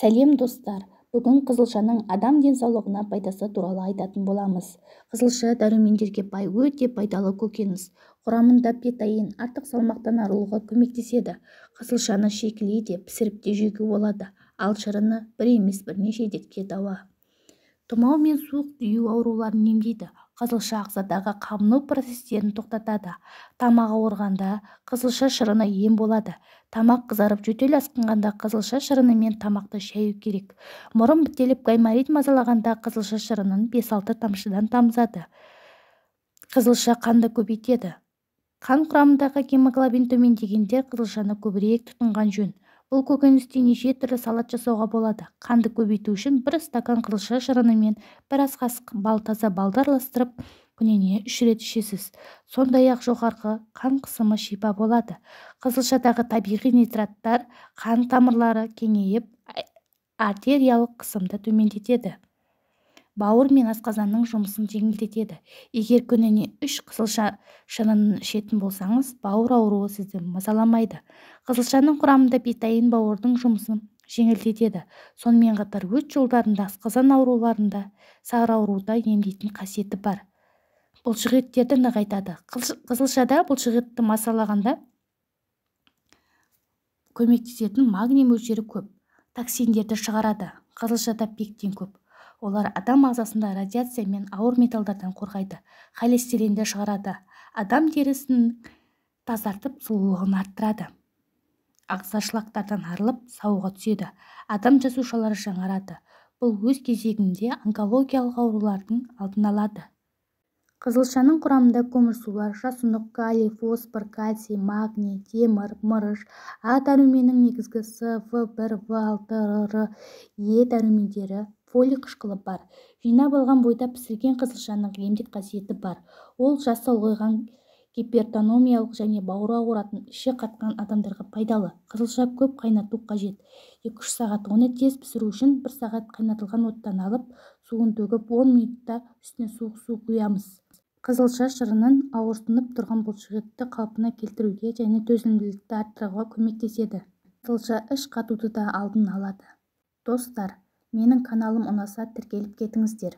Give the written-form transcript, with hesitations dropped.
Сәлем достар, бүгін қызылшаның адам денсаулығына пайдасы туралы айтатын боламыз. Қызылша дәрумендерге бай өте пайдалы көкөніс. Құрамында бетаин артық салмақтан арылуға көмектеседі. Қызылшаны шикілей де пісіріп те жеуге болады. Ал шырыны бір емес бірнеше дертке дауа. Тұмау мен суық тию ауруларын емдейді. Қызылша ағзадағы қабыну процестерін тоқтатады. Тамақ ауырғанда қызылша шырыны ем болады. Тамақ қызарып жөтел асқынғанда қызылша шырынымен тамақты шаю керек. Мұрын бітеліп гайморит мазалағанда қызылша шырынын 5-6 тамшыдан тамызады. Қызылша қанды көбейтеді. Қан құрамындағы гемоглобин төмендегенде қызылшаны көбірек тұтынған жөн. Бұл көкөністен неше түрлі салат жасауға болады. Қанды көбейту үшін 1 стакан қызылша шырынымен 1 ас қасық бал, таза балды араластырып, күніне 3 рет ішесіз. Сондай-ақ жоғарғы қан қысымы шипа болады. Қызылшадағы табиғи нитраттар қан тамырлары кеңейіп, артериялық қысымды төмендетеді. Бауыр мен асқазанның жұмысын жеңілдетеді. Егер күніне 3 қызылша шырынын ішетін болсаңыз, бауыр ауруы сізді мазаламайды. Қызылшаның құрамында бетаин бауырдың жұмысын жеңілдетеді. Сонымен қатар өт жолдарында, асқазан ауруларында, сары ауруда емдейтін қасиеті бар. Бұлшықеттерді нығайтады. Қызылшада бұлшықетті масалағанда көмектесетін магний мөлшері көп. Токсиндерді шығарады. Қызылшада пектин көп. Олар адам ағзасында радиация мен ауыр металдардан қорғайды. Холестеринді шығарады. Адам терісін тазартып, сұлулығын арттырады. Ағза шлактардан арылып, сауға түседі. Адам жасушалары жаңарады. Бұл өз кезегінде онкологиялық аурулардың алдын алады. Қызылшаның құрамында көмірсулар, жасұнық, калий, фосфор, кальций, магний, темір, мырыш, А дәруменінің негізгі С, В1, В6, Р, Е дәрумендері, фолий қышқылы бар. Жинап алған бойда пісірген қызылшаның емдік қасиеті бар. Ол жасы ұлғайған гипертономиялық және бауыры ауыратын, іші қатқан адамдарға пайдалы. Қызылша көп қайнату қажет. 2-3 сағат. Оны тез пісіру үшін 1 сағат қайнатылған оттан алып, суын төгіп 10 минутта үстіне суық су құямыз. Қызылша шырынын ауырсынып тұрған бұлшықетті қалпына келтіруге және төзімділікті арттыруға көмектеседі. Қызылша іш қатуды да алдын алады. Достар, менің каналым ұнаса тіркеліп кетіңіздер.